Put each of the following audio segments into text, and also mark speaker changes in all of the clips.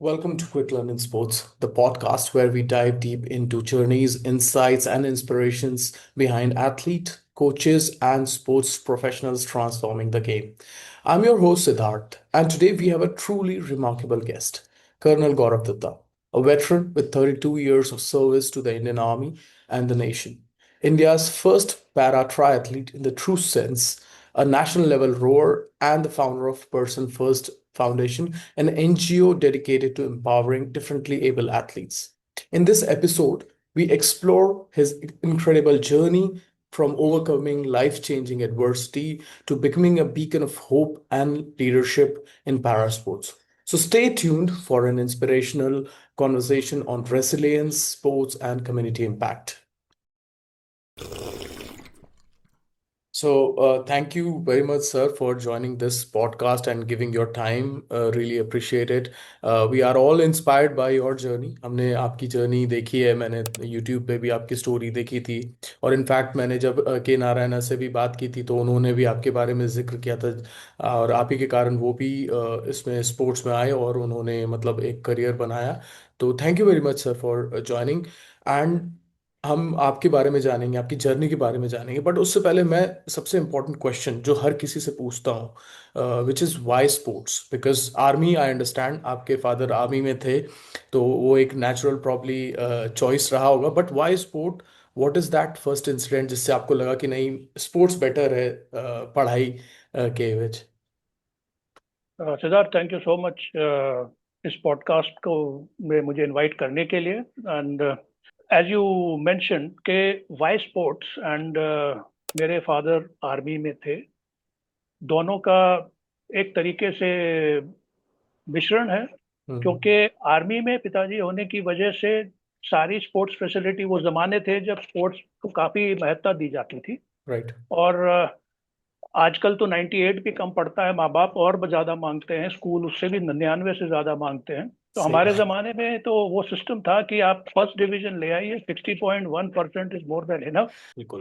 Speaker 1: Welcome to Quicklearninsports, the podcast where we dive deep into journeys, insights, and inspirations behind athlete, coaches, and sports professionals transforming the game. I'm your host, Siddharth, and today we have a truly remarkable guest, Colonel Gaurav Dutta, a veteran with 32 years of service to the Indian Army and the nation. India's first para-triathlete in the true sense, a national level rower, and the founder of Personfirst Foundation, an NGO dedicated to empowering differently able athletes. In this episode, we explore his incredible journey from overcoming life changing adversity to becoming a beacon of hope and leadership in parasports. So stay tuned for an inspirational conversation on resilience, sports, and community impact. Thank you very much, sir, for joining this podcast and giving your time. Really appreciate it. We are all inspired by your journey. हमने आपकी journey देखी है, मैंने YouTube पे भी आपकी story देखी थी और इनफैक्ट मैंने जब के नारायणा से भी बात की थी तो उन्होंने भी आपके बारे में जिक्र किया था और आप ही के कारण वो भी इसमें स्पोर्ट्स में आए और उन्होंने मतलब एक करियर बनाया। तो thank you very much sir for joining and हम आपके बारे में जानेंगे, आपकी जर्नी के बारे में जानेंगे, बट उससे पहले मैं सबसे इम्पोर्टेंट क्वेश्चन जो हर किसी से पूछता हूँ, which is why sports, because army I understand आपके फादर आर्मी में थे तो वो एक नेचुरल प्रॉब्ली चॉइस रहा होगा, but why sport? What is that first incident जिससे आपको लगा कि नहीं स्पोर्ट्स बेटर है पढ़ाई के एवज?
Speaker 2: Siddharth, thank you so much इस पॉडकास्ट को में मुझे इनवाइट करने के लिए। एंड एज यू मेंशन के वाई स्पोर्ट्स एंड मेरे फादर आर्मी में थे, दोनों का एक तरीके से मिश्रण है, क्योंकि आर्मी में पिताजी होने की वजह से सारी स्पोर्ट्स फैसिलिटी, वो जमाने थे जब स्पोर्ट्स को काफी महत्ता दी जाती थी।
Speaker 1: राइट।
Speaker 2: और आजकल तो 98 भी कम पड़ता है, माँ बाप और ज्यादा मांगते हैं, स्कूल उससे भी 99 से ज्यादा मांगते हैं। तो
Speaker 1: सही
Speaker 2: हमारे
Speaker 1: बात।
Speaker 2: जमाने में तो वो सिस्टम था कि आप फर्स्ट डिवीजन ले आइए, 60.1% इज मोर देन इनफ।
Speaker 1: बिल्कुल।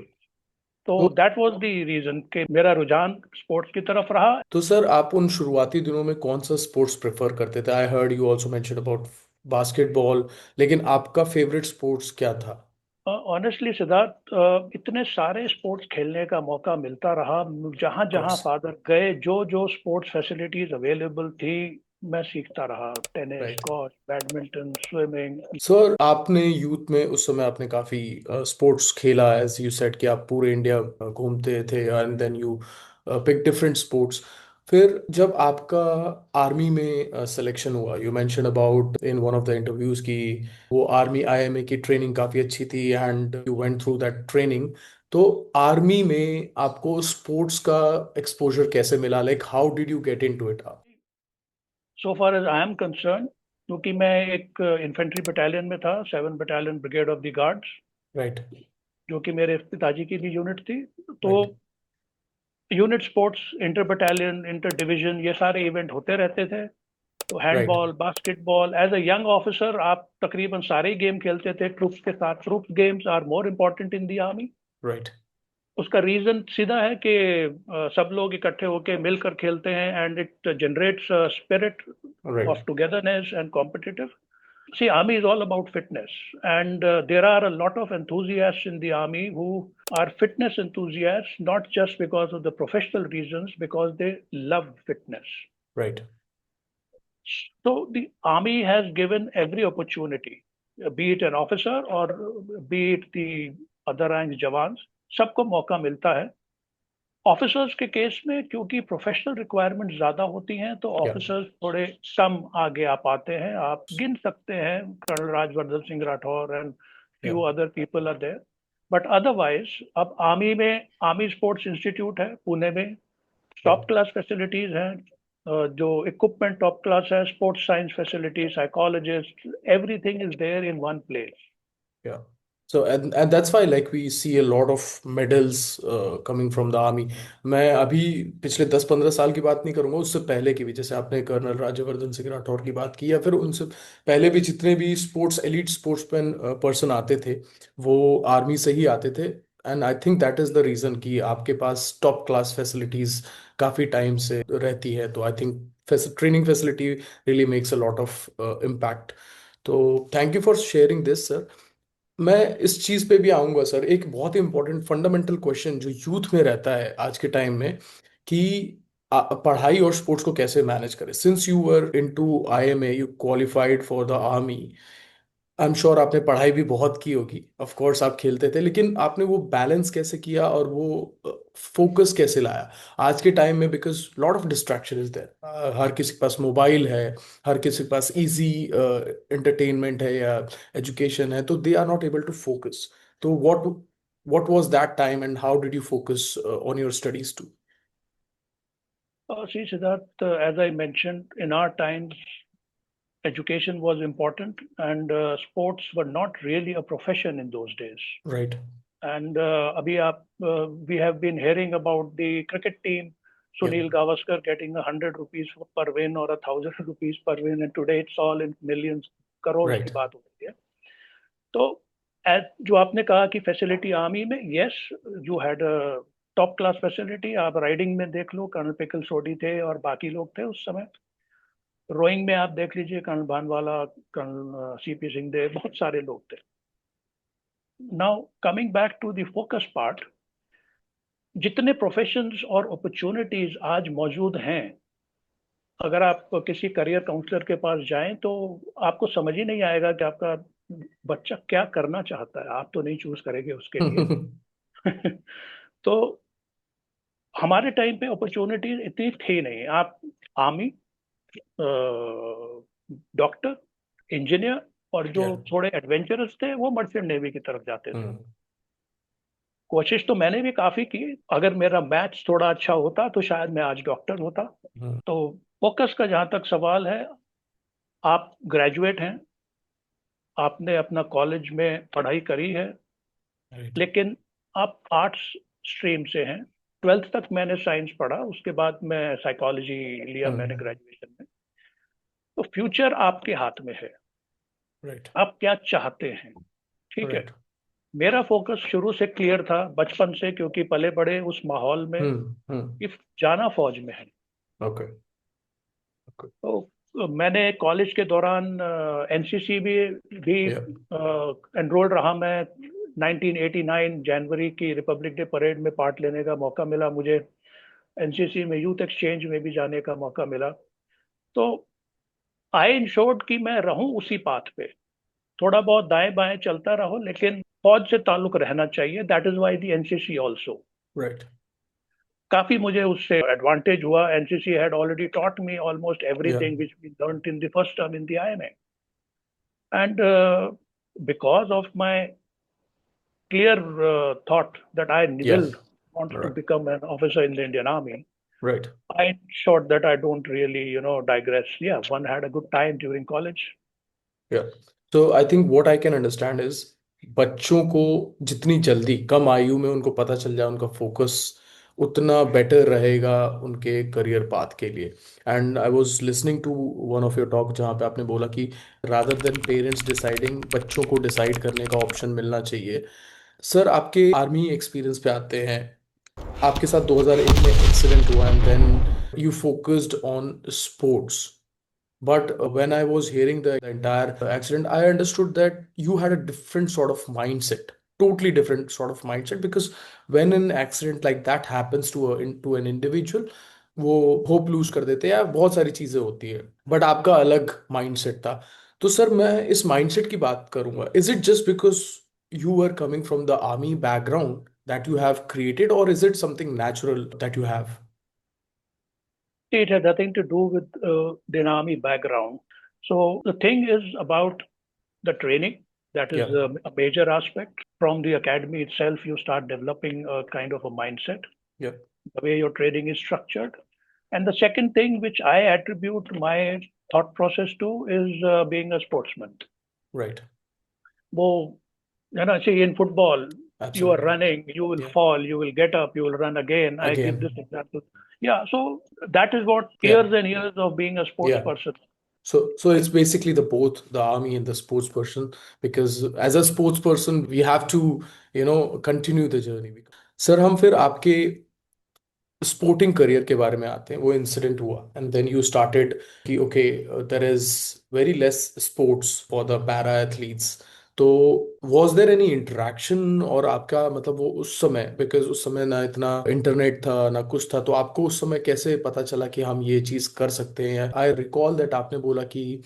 Speaker 2: तो
Speaker 1: तो
Speaker 2: दैट वाज द रीजन कि मेरा रुझान स्पोर्ट्स की तरफ रहा।
Speaker 1: तो सर आप उन शुरुआती दिनों में कौन सा स्पोर्ट्स प्रेफर करते थे? I heard you also mention about basketball, लेकिन आपका फेवरेट स्पोर्ट्स क्या था?
Speaker 2: ऑनेस्टली सिद्धार्थ, इतने सारे स्पोर्ट्स खेलने का मौका मिलता रहा, जहां जहां
Speaker 1: कोर्स।
Speaker 2: फादर गए, जो जो स्पोर्ट्स फैसिलिटीज अवेलेबल थी, मैं सीखता रहा। Tennis,
Speaker 1: right.
Speaker 2: Squash, badminton, swimming.
Speaker 1: Sir आपने यूथ में उस समय आपने काफी स्पोर्ट्स खेला, एज यू सेड कि आप पूरे इंडिया घूमते थे and then you pick different sports. फिर जब आपका आर्मी में सिलेक्शन हुआ, you mention about in one of the interviews कि वो आर्मी आईएमए की ट्रेनिंग काफी अच्छी थी and you went through that training. तो आर्मी में आपको स्पोर्ट्स का एक्सपोजर कैसे मिला? Like how did you get into it?
Speaker 2: So far as I am concerned, क्योंकि मैं एक इन्फेंट्री बटालियन में था, 7 battalion brigade of the guards,
Speaker 1: right.
Speaker 2: जो कि मेरे पिताजी की भी यूनिट थी। तो
Speaker 1: right.
Speaker 2: Unit sports, inter battalion, inter division, ये सारे इवेंट होते रहते थे। तो
Speaker 1: right.
Speaker 2: Handball, basketball, as a young officer आप तकरीबन सारे गेम खेलते थे ट्रूप्स के साथ। Troops games are more important in the army.
Speaker 1: Right.
Speaker 2: उसका रीजन सीधा है कि सब लोग इकट्ठे होकर मिलकर खेलते हैं, and it generates spirit
Speaker 1: right.
Speaker 2: of togetherness and competitive. See, army is all about fitness, and there are a lot of enthusiasts in the army who are fitness enthusiasts, not just because of the professional reasons, because they love fitness.
Speaker 1: Right.
Speaker 2: So the army has given every opportunity, be it an officer or be it the other rank jawans, सबको मौका मिलता है। Officers के case में क्योंकि professional requirement ज्यादा होती हैं, तो
Speaker 1: क्या?
Speaker 2: ऑफिसर्स थोड़े कम आगे आ पाते हैं। आप गिन सकते हैं कर्नल राजवर्धन सिंह राठौर एंड
Speaker 1: या।
Speaker 2: Few other people are there. But otherwise अब आर्मी में आर्मी स्पोर्ट्स इंस्टीट्यूट है पुणे में, टॉप
Speaker 1: राइट।
Speaker 2: क्लास फैसिलिटीज हैं, जो इक्विपमेंट टॉप क्लास है, sports science facility, psychologist, everything is there in one place.
Speaker 1: Yeah. So and that's why like we see a lot of medals coming from the army. मैं अभी पिछले 10-15 साल की बात नहीं करूंगा, उससे पहले की भी, जैसे आपने कर्नल राज्यवर्धन सिंह राठौर की बात की या फिर उनसे पहले भी जितने भी स्पोर्ट्स एलीट स्पोर्ट्समैन पर्सन आते थे वो आर्मी से ही आते थे। And I think that is the reason कि आपके पास टॉप क्लास फैसिलिटीज काफी टाइम से रहती है। तो I think training facility really makes a lot of impact. तो thank you for sharing this sir. मैं इस चीज पे भी आऊंगा सर, एक बहुत ही इंपॉर्टेंट फंडामेंटल क्वेश्चन जो यूथ में रहता है आज के टाइम में, कि पढ़ाई और स्पोर्ट्स को कैसे मैनेज करें। Since you were into IMA, you qualified for the army, I am sure आपने पढ़ाई भी बहुत की होगी, ऑफ कोर्स आप खेलते थे, लेकिन आपने वो बैलेंस कैसे किया और वो फोकस कैसे लाया आज के टाइम में, because lot of distraction is there. हर किसी के पास मोबाइल है, हर किसी के पास इजी एंटरटेनमेंट है या एजुकेशन है, तो they are not able to focus. तो what was that time and how did you focus on your studies too?
Speaker 2: See, Siddharth, as I mentioned, in our times, education was important, and sports were not really a profession in those days.
Speaker 1: Right.
Speaker 2: And we have been hearing about the cricket team,
Speaker 1: Yeah.
Speaker 2: Sunil Gavaskar getting 100 rupees per win or 1,000 rupees per win, and today it's all in millions, crores
Speaker 1: Right.
Speaker 2: की बात हो रही है. तो जो आपने कहा कि फैसिलिटी आर्मी में, yes, you had top class facility. आप राइडिंग में देख लो, कर्नल पिकल सोडी थे और बाकी लोग थे उस समय. रोइंग में आप देख लीजिए, colonel Bhanwala, colonel CP Singh Dev, बहुत सारे लोग थे. Now coming back to the focus part, जितने प्रोफेशंस और अपॉर्चुनिटीज आज मौजूद हैं, अगर आप किसी करियर काउंसलर के पास जाएं तो आपको समझ ही नहीं आएगा कि आपका बच्चा क्या करना चाहता है. आप तो नहीं चूज करेंगे उसके लिए. तो हमारे टाइम पे अपॉर्चुनिटीज इतनी थी नहीं. आप आर्मी, डॉक्टर, इंजीनियर, और जो
Speaker 1: Yeah.
Speaker 2: थोड़े एडवेंचरस थे वो मर्चेंट नेवी की तरफ जाते थे.
Speaker 1: Hmm.
Speaker 2: कोशिश तो मैंने भी काफी की. अगर मेरा मैथ्स थोड़ा अच्छा होता तो शायद मैं आज डॉक्टर होता.
Speaker 1: Hmm.
Speaker 2: तो फोकस का जहां तक सवाल है, आप ग्रेजुएट हैं, आपने अपना कॉलेज में पढ़ाई करी है,
Speaker 1: Right.
Speaker 2: लेकिन आप आर्ट्स स्ट्रीम से हैं. 12th तक मैंने साइंस पढ़ा, उसके बाद मैं साइकोलॉजी लिया मैंने
Speaker 1: Hmm.
Speaker 2: ग्रेजुएशन में. तो फ्यूचर आपके हाथ में है,
Speaker 1: Right.
Speaker 2: आप क्या चाहते हैं. ठीक है.
Speaker 1: Right.
Speaker 2: मेरा फोकस शुरू से क्लियर था बचपन से, क्योंकि पले बड़े उस माहौल में
Speaker 1: Hmm. Hmm.
Speaker 2: कि जाना फौज में है.
Speaker 1: Okay. Okay.
Speaker 2: तो मैंने कॉलेज के दौरान एनसीसी भी
Speaker 1: Yeah.
Speaker 2: एनरोल्ड रहा. मैं 1989 जनवरी की रिपब्लिक डे परेड में पार्ट लेने का मौका मिला मुझे. एनसीसी में यूथ एक्सचेंज में भी जाने का मौका मिला. तो आई इंश्योर्ड कि मैं रहूं उसी पाथ पे, थोड़ा बहुत दाएं बाएं चलता रहो, लेकिन फौज से ताल्लुक रहना चाहिए. That is why the NCC also.
Speaker 1: Right.
Speaker 2: काफी मुझे उससे एडवांटेज हुआ. NCC had already taught me almost
Speaker 1: Yeah.
Speaker 2: Everything which we learned in the first term in the IMA. And because of my clear thought that I
Speaker 1: Yeah.
Speaker 2: will want to
Speaker 1: Right.
Speaker 2: become an officer in the Indian Army,
Speaker 1: Right.
Speaker 2: I ensured that I don't really, digress. Yeah, one had a good time during college.
Speaker 1: Yeah. So I think what I can understand is बच्चों को जितनी जल्दी कम आयु में उनको पता चल जाए उनका फोकस, उतना बेटर रहेगा उनके करियर पाथ के लिए. And I was listening to one of your talk जहाँ पे आपने बोला कि रादर देन पेरेंट्स डिसाइडिंग, बच्चों को डिसाइड करने का ऑप्शन मिलना चाहिए. सर आपके आर्मी एक्सपीरियंस पे आते हैं. आपके साथ 2001 में एक्सीडेंट हुआ and then you focused on sports. But when I was hearing the entire accident, I understood that you had a different sort of mindset, totally different sort of mindset. Because when an accident like that happens to an individual, वो hope loose कर देते हैं या बहुत सारी चीजें होती है, बट आपका अलग माइंडसेट था. तो सर मैं इस माइंडसेट की बात करूंगा. Is it just because you are coming from the army background that you have created, or is it something natural that you have?
Speaker 2: It had nothing to do with the Army background. So the thing is about the training. That is
Speaker 1: Yeah.
Speaker 2: a major aspect. From the academy itself, you start developing a kind of a mindset,
Speaker 1: Yeah.
Speaker 2: the way your training is structured. And the second thing, which I attribute my thought process to, is being a sportsman.
Speaker 1: Right.
Speaker 2: Well, see, in football, you are
Speaker 1: Absolutely.
Speaker 2: running, you will
Speaker 1: Yeah.
Speaker 2: fall, you will get up, you will run again. I give this
Speaker 1: Again.
Speaker 2: example. Yeah, so that is what
Speaker 1: Yeah.
Speaker 2: years and years of being a sports
Speaker 1: Yeah.
Speaker 2: person.
Speaker 1: So it's basically the both the army and the sports person, because as a sports person we have to continue the journey. Sir हम फिर आपके sporting career के बारे में आते हैं, वो incident हुआ एंड देन यू स्टार्टेड कि okay there is very less sports for the para athletes. तो वॉज देयर एनी इंटरेक्शन, और आपका मतलब वो उस समय, बिकॉज उस समय ना इतना इंटरनेट था ना कुछ था, तो आपको उस समय कैसे पता चला कि हम ये चीज कर सकते हैं? आई रिकॉल दैट आपने बोला कि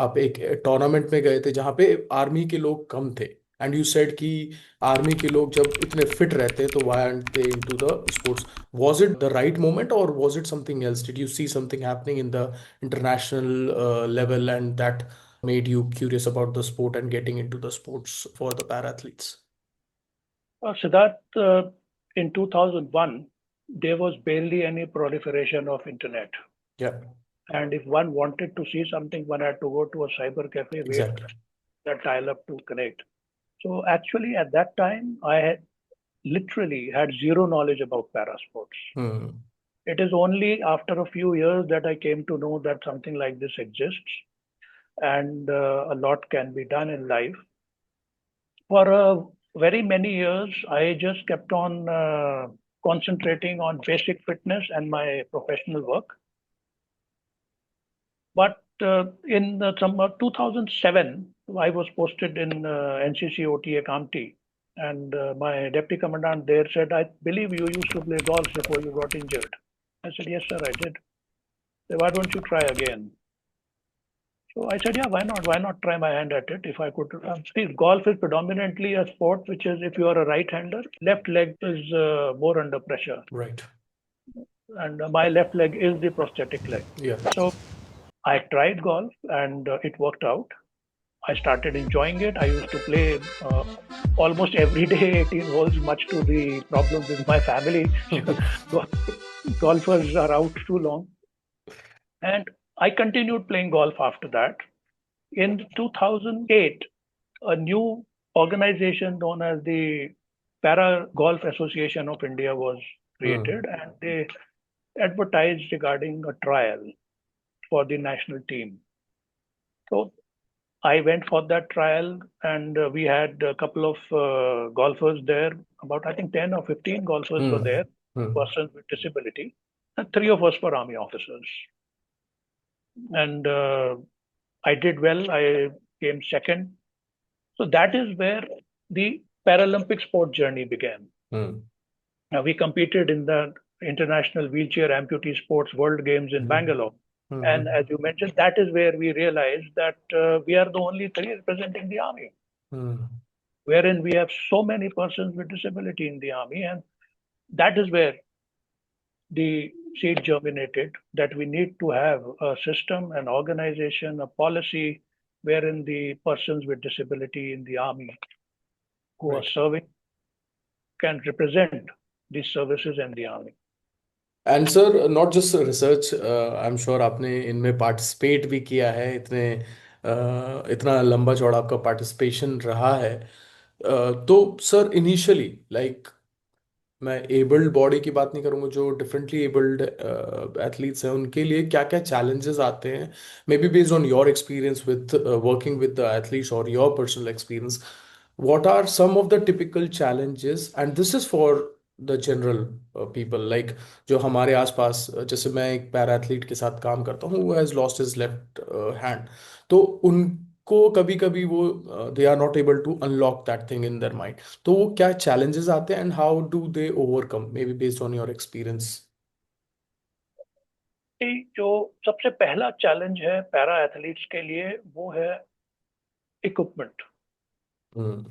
Speaker 1: आप एक टूर्नामेंट में गए थे जहाँ पे आर्मी के लोग कम थे, एंड यू सेड कि आर्मी के लोग जब इतने फिट रहते हैं तो why aren't they into the sports? Was it the right moment or was it something else? Did you see something happening in the international level and that made you curious about the sport and getting into the sports for the para athletes?
Speaker 2: Siddharth, in 2001, there was barely any proliferation of internet.
Speaker 1: Yeah,
Speaker 2: And if one wanted to see something, one had to go to a cyber cafe, wait
Speaker 1: exactly.
Speaker 2: that dial up to connect. So actually, at that time, I had literally had zero knowledge about para sports.
Speaker 1: Hmm.
Speaker 2: It is only after a few years that I came to know that something like this exists and a lot can be done in life. For very many years, I just kept on concentrating on basic fitness and my professional work. But in summer 2007, I was posted in NCC OTA Kamti, and my deputy commandant there said, "I believe you used to play golf before you got injured." I said, "Yes, sir, I did." He said, "Why don't you try again?" So I said, "Yeah, why not? Why not try my hand at it? If I could." See, golf is predominantly a sport which is, if you are a right-hander, left leg is more under pressure,
Speaker 1: Right.
Speaker 2: and my left leg is the prosthetic leg.
Speaker 1: Yeah.
Speaker 2: So I tried golf, and it worked out. I started enjoying it. I used to play almost every day 18 holes, much to the problem with my family. Golfers are out too long. And I continued playing golf after that. In 2008, a new organization known as the Para Golf Association of India was
Speaker 1: Hmm.
Speaker 2: created, and they advertised regarding a trial for the national team. So I went for that trial, and we had a couple of golfers there. About, I think, 10 or 15 golfers were
Speaker 1: Hmm.
Speaker 2: there,
Speaker 1: Hmm.
Speaker 2: persons with disability, and three of us were army officers. And I did well. I came second. So that is where the Paralympic sport journey began.
Speaker 1: Hmm.
Speaker 2: We competed in the International Wheelchair Amputee Sports World Games in
Speaker 1: Hmm.
Speaker 2: Bangalore. And
Speaker 1: Hmm.
Speaker 2: as you mentioned, that is where we realized that we are the only three representing the army,
Speaker 1: Hmm.
Speaker 2: wherein we have so many persons with disability in the army. And that is where the seed germinated that we need to have a system, an organization, a policy wherein the persons with disability in the army who are
Speaker 1: Right.
Speaker 2: serving can represent these services in the army.
Speaker 1: And sir not just research, I am sure आपने इनमें participate भी किया है, इतना लंबा चौड़ा आपका participation रहा है। तो सर इनिशियली लाइक, मैं एबल्ड बॉडी की बात नहीं करूंगा, जो डिफरेंटली एबल्ड एथलीट्स हैं उनके लिए क्या क्या चैलेंजेस आते हैं, may B based on your experience with working with the athletes और your personal experience, what are some of the typical challenges, and this is for the general people, like जो हमारे आसपास जैसे मैं एक पैरा एथलीट के साथ काम करता हूँ, वो has lost his left hand, तो उनको कभी कभी वो they are not able to unlock that thing in their mind, तो वो क्या चैलेंजेस आते हैं and how do they overcome, may be based on your experience?
Speaker 2: जो सबसे पहला चैलेंज है पैरा एथलीट्स के लिए वो है इक्विपमेंट।
Speaker 1: हम्म।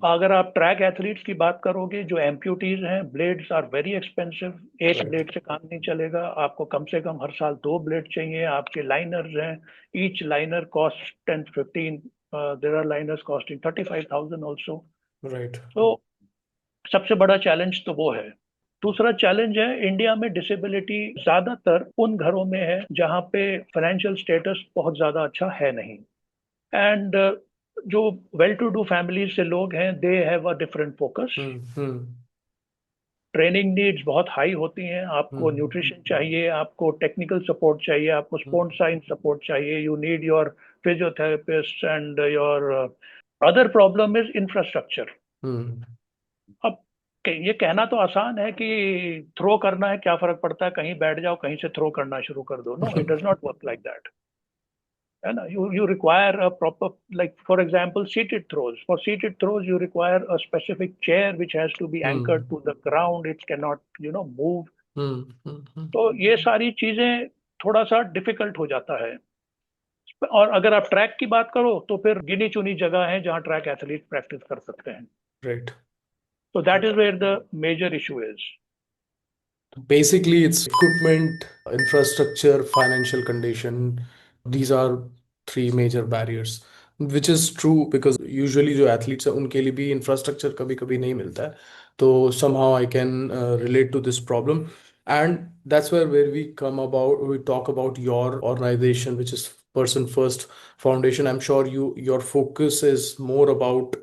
Speaker 2: अगर आप ट्रैक एथलीट्स की बात करोगे, जो एम्प्यूटीज हैं, ब्लेड्स आर वेरी एक्सपेंसिव। एक
Speaker 1: राइट।
Speaker 2: ब्लेड से काम नहीं चलेगा, आपको कम से कम हर साल दो ब्लेड चाहिए। आपके लाइनर्स हैं, each liner cost 10-15, there are liners costing 35,000 also.
Speaker 1: Right.
Speaker 2: तो सबसे बड़ा चैलेंज तो वो है। दूसरा चैलेंज है, इंडिया में डिसेबिलिटी ज्यादातर उन घरों में है जहाँ पे फाइनेंशियल स्टेटस बहुत ज्यादा अच्छा है नहीं। एंड जो वेल टू डू फैमिलीज से लोग हैं, they have a different focus.
Speaker 1: Hmm. Hmm.
Speaker 2: Training needs बहुत हाई होती हैं, आपको
Speaker 1: हम्म।
Speaker 2: न्यूट्रिशन चाहिए, आपको टेक्निकल सपोर्ट चाहिए, आपको स्पोर्ट्स साइंस सपोर्ट चाहिए, you need your physiotherapist and your other problem is infrastructure.
Speaker 1: Hmm.
Speaker 2: अब ये कहना तो आसान है कि थ्रो करना है, क्या फर्क पड़ता है, कहीं बैठ जाओ, कहीं से थ्रो करना शुरू कर दो. No, it does not work like that. है ना? You require a proper, like for example, seated throws. For seated throws, you require a specific chair which has to be anchored to the ground. It cannot, move. तो ये सारी चीजें थोड़ा सा difficult हो जाता है. और अगर आप ट्रैक की बात करो तो फिर गिनी चुनी जगह है जहाँ ट्रैक एथलीट प्रैक्टिस कर सकते हैं.
Speaker 1: Right.
Speaker 2: So that is where the major issue is.
Speaker 1: Basically, it's equipment, infrastructure, financial condition. These are three major barriers, which is true because usually जो athletes हैं उनके लिए भी infrastructure कभी कभी नहीं मिलता है. तो somehow I can relate to this problem, and that's where we talk about your organization, which is Person First Foundation. I'm sure your focus is more about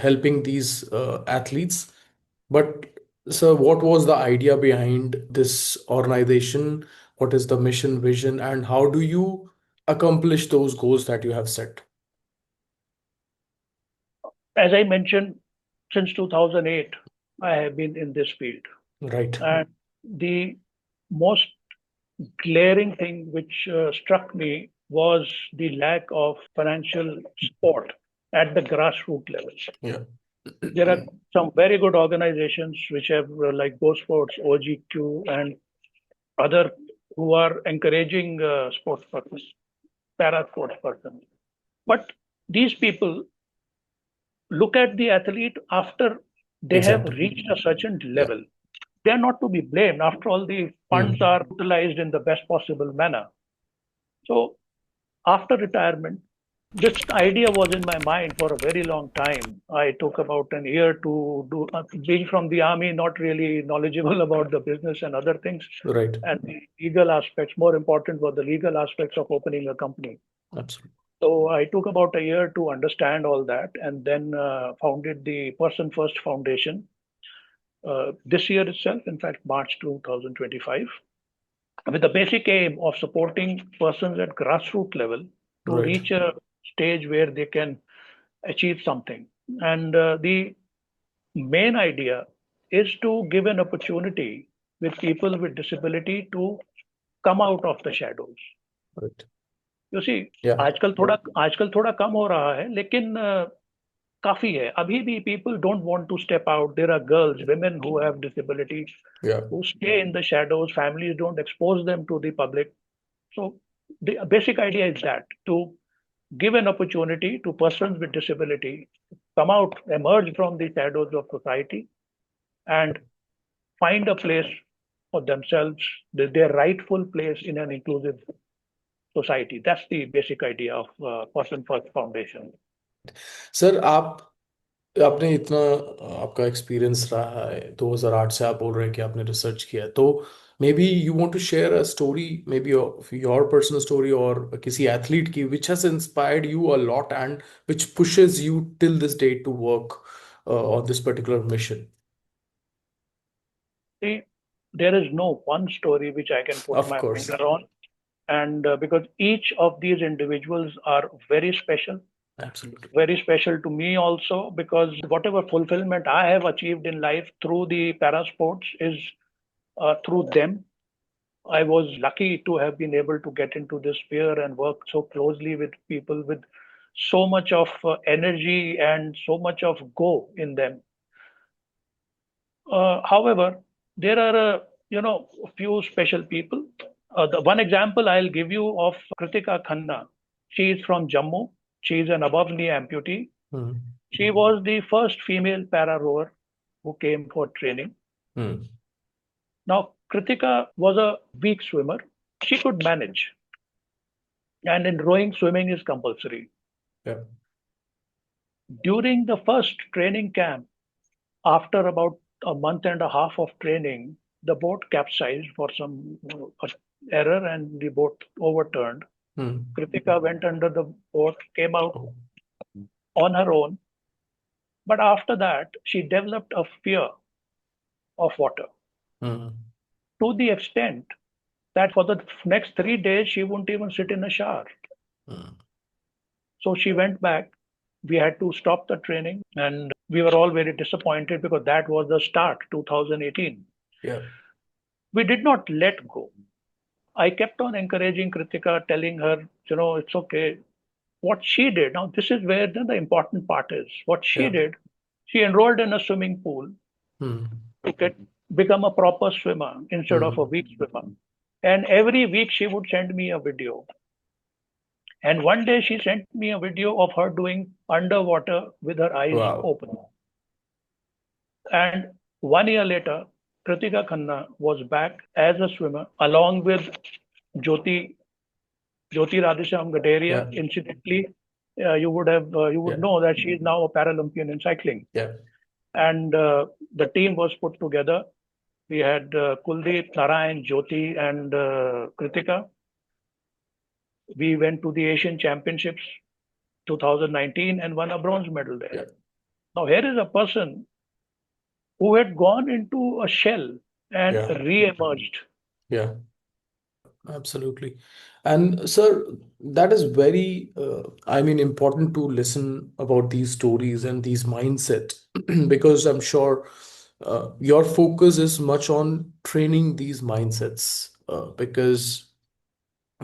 Speaker 1: helping these athletes. But sir, what was the idea behind this organization? What is the mission, vision, and how do you accomplish those goals that you have set?
Speaker 2: As I mentioned, since 2008, I have been in this field.
Speaker 1: Right.
Speaker 2: And the most glaring thing which struck me was the lack of financial support at the grassroots level.
Speaker 1: Yeah.
Speaker 2: There are some very good organizations which have, like Go Sports, OGQ, and other who are encouraging sports persons, para sports persons. But these people look at the athlete after they have
Speaker 1: Exactly.
Speaker 2: reached a certain
Speaker 1: Yeah.
Speaker 2: level. They are not to be blamed. After all, the funds are utilized in the best possible manner. So after retirement, this idea was in my mind for a very long time. I took about an year to do, being from the army, not really knowledgeable about the business and other things.
Speaker 1: Right.
Speaker 2: And the legal aspects, more important were the legal aspects of opening a company.
Speaker 1: Absolutely.
Speaker 2: So I took about a year to understand all that, and then founded the Personfirst Foundation this year itself, in fact, March 2025, with the basic aim of supporting persons at grassroots level to
Speaker 1: Right.
Speaker 2: reach a stage where they can achieve something. And the main idea is to give an opportunity with people with disability to come out of the shadows.
Speaker 1: Right.
Speaker 2: You see,
Speaker 1: Yeah.
Speaker 2: आजकल थोड़ा कम हो रहा है, लेकिन काफी है. अभी भी people don't want to step out. There are girls, women who have disabilities
Speaker 1: Yeah.
Speaker 2: who stay in the shadows. Families don't expose them to the public. So the basic idea is that to give an opportunity to persons with disability to come out, emerge from the shadows of society, and find a place for themselves, their rightful place in an inclusive society. That's the basic idea of Person First Foundation.
Speaker 1: Sir आपने इतना आपका experience रहा है 2008 से आप बोल रहे हैं कि आपने रिसर्च किया है तो maybe you want to share a story maybe your personal story और किसी एथलीट की which has inspired you a lot and which pushes you till this day to work on this particular mission.
Speaker 2: See, there is no one story which I can put
Speaker 1: Of
Speaker 2: my
Speaker 1: course.
Speaker 2: finger on. And because each of these individuals are very special,
Speaker 1: Absolutely.
Speaker 2: very special to me also, because whatever fulfillment I have achieved in life through the para sports is through them. I was lucky to have been able to get into this sphere and work so closely with people with so much of energy and so much of go in them. However, there are a few special people. The one example I'll give you of Kritika Khanna. She is from Jammu. She is an above knee amputee.
Speaker 1: Hmm.
Speaker 2: She was the first female para rower who came for training.
Speaker 1: Hmm.
Speaker 2: Now, Kritika was a weak swimmer. She could manage. And in rowing, swimming is compulsory.
Speaker 1: Yeah.
Speaker 2: During the first training camp, after about a month and a half of training, the boat capsized for some error and the boat overturned.
Speaker 1: Hmm.
Speaker 2: Kritika went under the boat, came out
Speaker 1: Oh.
Speaker 2: on her own. But after that, she developed a fear of water
Speaker 1: Hmm.
Speaker 2: to the extent that for the next 3 days, she wouldn't even sit in a shower.
Speaker 1: Hmm.
Speaker 2: So she went back. we had to stop the training, and we were all very disappointed because that was the start, 2018.
Speaker 1: Yeah.
Speaker 2: We did not let go. I kept on encouraging Kritika, telling her, it's okay. What she did, now this is where the important part is. What she
Speaker 1: Yeah.
Speaker 2: did, she enrolled in a swimming pool
Speaker 1: Hmm.
Speaker 2: to become a proper swimmer instead of a
Speaker 1: Hmm.
Speaker 2: weak swimmer. And every week she would send me a video. And one day she sent me a video of her doing underwater with her eyes
Speaker 1: Wow.
Speaker 2: open. And 1 year later, Kritika Khanna was back as a swimmer along with Jyoti Radhesham Gaderia.
Speaker 1: Yeah.
Speaker 2: Incidentally, you would
Speaker 1: Yeah.
Speaker 2: know that she is now a Paralympian in cycling.
Speaker 1: Yeah.
Speaker 2: And the team was put together. We had Kuldeep, Narayan, Jyoti, and Kritika. We went to the Asian Championships 2019 and won a bronze medal there.
Speaker 1: Yeah.
Speaker 2: Now, here is a person who had gone into a shell and
Speaker 1: Yeah.
Speaker 2: re-emerged.
Speaker 1: Yeah. Absolutely. And sir, that is very, I mean, important to listen about these stories and these mindset because I'm sure your focus is much on training these mindsets because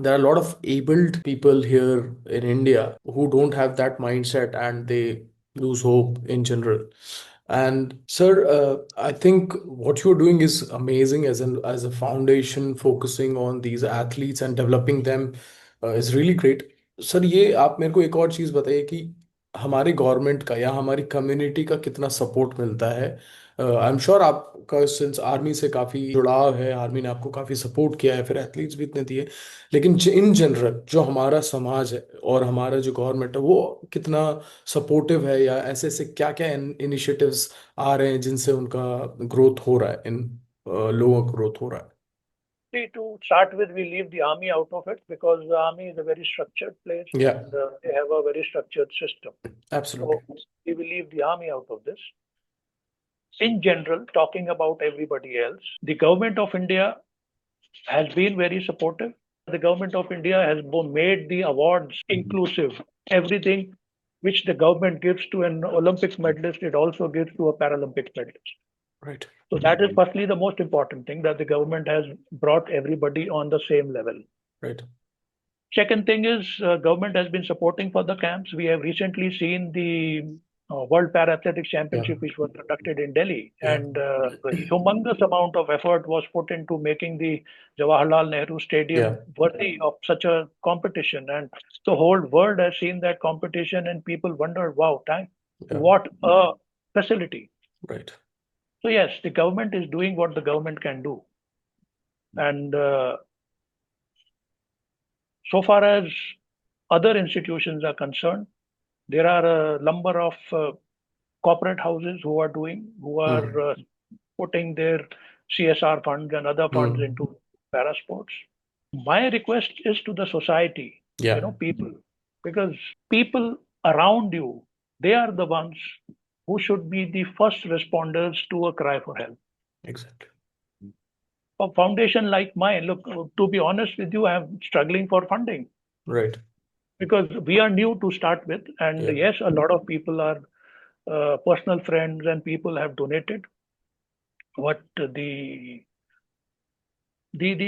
Speaker 1: there are a lot of abled people here in India who don't have that mindset and they lose hope in general. And sir, I think what you're doing is amazing as a foundation focusing on these athletes and developing them is really great. Sir ये आप मेरे को एक और चीज़ बताइए कि हमारे government का या हमारी कम्युनिटी का कितना सपोर्ट मिलता है। आई एम श्योर आपका सिंस आर्मी से काफ़ी जुड़ाव है, आर्मी ने आपको काफ़ी सपोर्ट किया है, फिर एथलीट्स भी इतने दिए, लेकिन इन जनरल जो हमारा समाज है और हमारा जो गवर्नमेंट है वो कितना सपोर्टिव है या ऐसे ऐसे क्या क्या इनिशिएटिव्स आ रहे हैं जिनसे उनका ग्रोथ हो रहा है, इन लोगों का ग्रोथ हो रहा है।
Speaker 2: See, to start with, we leave the army out of it because the army is a very structured place
Speaker 1: Yeah,
Speaker 2: and they have a very structured system.
Speaker 1: absolutely.
Speaker 2: So we will leave the army out of this. In general, talking about everybody else, the government of India has been very supportive. The government of India has made the awards inclusive. Everything which the government gives to an Olympic medalist, it also gives to a Paralympic medalist.
Speaker 1: Right.
Speaker 2: So that is firstly the most important thing, that the government has brought everybody on the same level.
Speaker 1: Right.
Speaker 2: Second thing is government has been supporting for the camps. We have recently seen the World Para-Athletics Championship,
Speaker 1: Yeah.
Speaker 2: which was conducted in Delhi,
Speaker 1: Yeah.
Speaker 2: and a humongous amount of effort was put into making the Jawaharlal Nehru Stadium
Speaker 1: Yeah.
Speaker 2: worthy of such a competition. And the whole world has seen that competition, and people wondered, wow,
Speaker 1: Yeah.
Speaker 2: what a facility.
Speaker 1: Right.
Speaker 2: So yes, the government is doing what the government can do. And so far as other institutions are concerned, there are a number of corporate houses who are putting their CSR funds and other funds
Speaker 1: Hmm.
Speaker 2: into para sports. My request is to the society,
Speaker 1: Yeah.
Speaker 2: people, because people around you, they are the ones who should be the first responders to a cry for help.
Speaker 1: Exactly.
Speaker 2: A foundation like mine, look, to be honest with you, I'm struggling for funding
Speaker 1: Right.
Speaker 2: because we are new to start with. And
Speaker 1: Yeah.
Speaker 2: yes, a lot of people are personal friends and people have donated. What the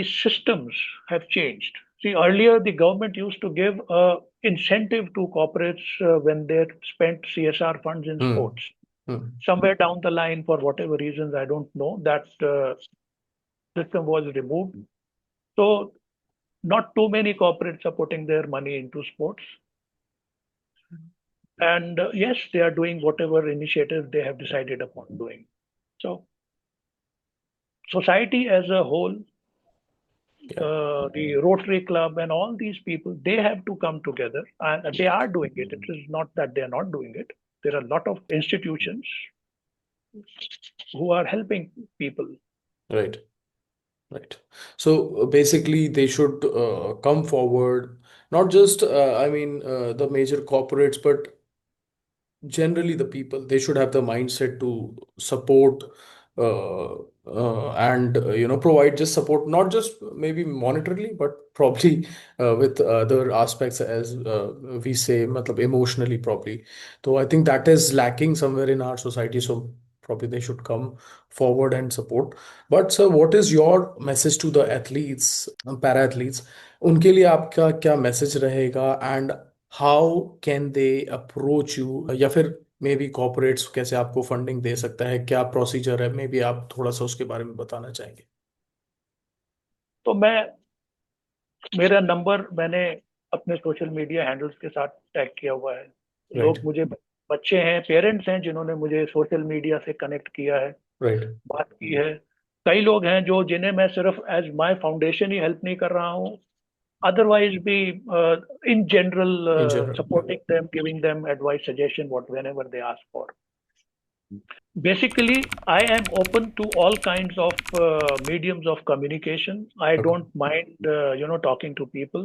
Speaker 2: systems have changed. See, earlier the government used to give a incentive to corporates when they spent CSR funds in
Speaker 1: Hmm.
Speaker 2: sports.
Speaker 1: Hmm.
Speaker 2: Somewhere down the line, for whatever reasons, I don't know, that system was removed. So not too many corporates are putting their money into sports. And yes, they are doing whatever initiative they have decided upon doing. So society as a whole,
Speaker 1: Yeah.
Speaker 2: the Rotary Club and all these people, they have to come together and they are doing it. It is not that they are not doing it. There are a lot of institutions who are helping people.
Speaker 1: Right. Right. So basically, they should come forward, not just, I mean, the major corporates, but generally the people. They should have the mindset to support and provide just support, not just maybe monetarily, but probably with other aspects, as we say, matlab emotionally probably. So I think that is lacking somewhere in our society. So probably they should come forward and support. But sir, what is your message to the athletes, para athletes? उनके लिए आपका क्या message रहेगा, and how can they approach you, या फिर may be corporates कैसे आपको funding दे सकता है, क्या प्रोसीजर है, मे बी आप थोड़ा सा उसके बारे में बताना चाहेंगे?
Speaker 2: तो मेरा नंबर मैंने अपने सोशल मीडिया हैंडल्स के साथ टैग किया हुआ है।
Speaker 1: राइट।
Speaker 2: लोग मुझे, बच्चे हैं, पेरेंट्स हैं जिन्होंने मुझे सोशल मीडिया से कनेक्ट किया है,
Speaker 1: राइट।
Speaker 2: बात की है। कई लोग हैं जो जिन्हें मैं सिर्फ एज माय फाउंडेशन ही हेल्प नहीं कर रहा हूँ, otherwise be in general
Speaker 1: in general.
Speaker 2: supporting them, giving them advice, suggestion, what whenever they ask for. Basically, I am open to all kinds of mediums of communication. I
Speaker 1: okay.
Speaker 2: don't mind talking to people.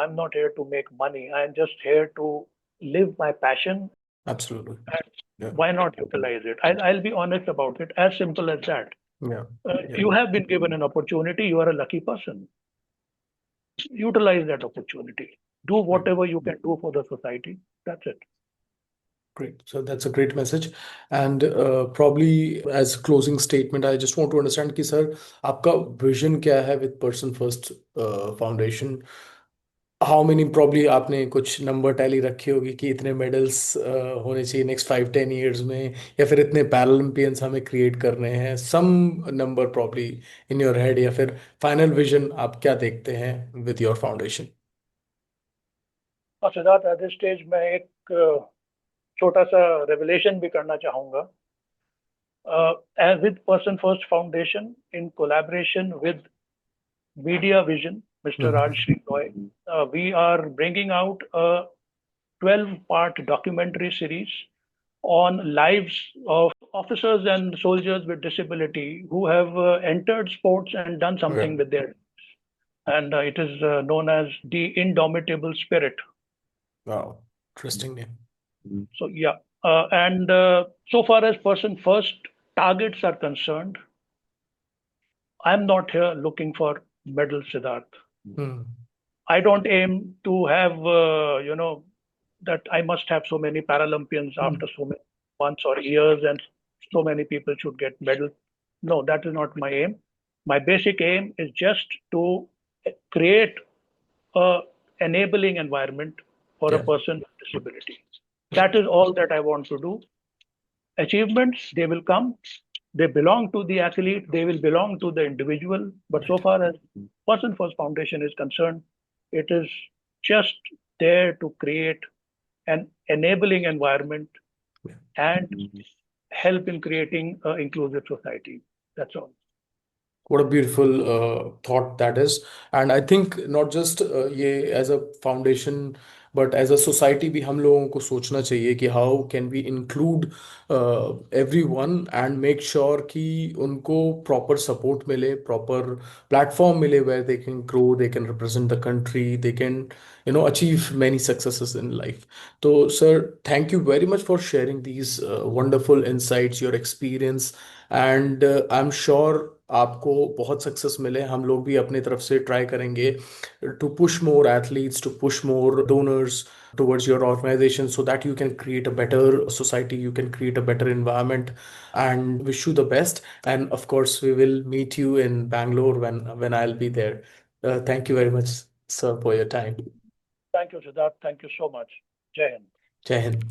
Speaker 2: I'm not here to make money. I'm just here to live my passion,
Speaker 1: absolutely.
Speaker 2: and
Speaker 1: या।
Speaker 2: why not utilize it? I'll be honest about it, as simple as that.
Speaker 1: या। या।
Speaker 2: You have been given an opportunity, you are a lucky person. Utilize that opportunity. Do whatever you can do for the society. That's it.
Speaker 1: Great. So that's a great message. And probably as closing statement, I just want to understand कि sir आपका vision क्या है with Person First Foundation? How many, probably आपने कुछ number tally रखी होगी कि इतने मेडल्स होने चाहिए नेक्स्ट 5-10 ईयर्स में, या फिर इतने पैरालंपियंस हमें क्रिएट करने हैं, some number probably in your head, या फिर फाइनल विजन आप क्या देखते हैं विद योर फाउंडेशन?
Speaker 2: और सिद्धार्थ, एट दिस स्टेज मैं एक छोटा सा रेवलेशन भी करना चाहूंगा। With Person First Foundation, in collaboration with Media Vision, Mr. Raj Sri Roy, we are bringing out a 12-part documentary series on lives of officers and soldiers with disability who have entered sports and done something with their, and it is known as the Indomitable Spirit.
Speaker 1: Wow, interesting name.
Speaker 2: So yeah, and so far as Person First targets are concerned, I'm not here looking for medals, Siddharth. I don't aim to have, that I must have so many Paralympians after so many months or years and so many people should get medals. No, that is not my aim. My basic aim is just to create a enabling environment for a person with disability. That is all that I want to do. Achievements, they will come. They belong to the athlete. They will belong to the individual. But so far as Person First Foundation is concerned, it is just there to create an enabling environment and help in creating an inclusive society. That's all.
Speaker 1: What a beautiful thought that is. And I think not just ये as a foundation, but as a society भी हम लोगों को सोचना चाहिए कि how can we include everyone and make sure कि उनको proper support मिले, proper platform मिले where they can grow, they can represent the country, they can achieve many successes in life. So sir, thank you very much for sharing these wonderful insights, your experience, and I'm sure आपको बहुत success मिले। हम लोग भी अपनी तरफ से try करेंगे to push more athletes, to push more donors towards your organization so that you can create a better society, you can create a better environment, and wish you the best. And of course, we will meet you in Bangalore when I'll be there. Thank you very much, sir, for your time.
Speaker 2: Thank you, Siddharth. Thank you so much. Jai Hind.
Speaker 1: Jai Hind.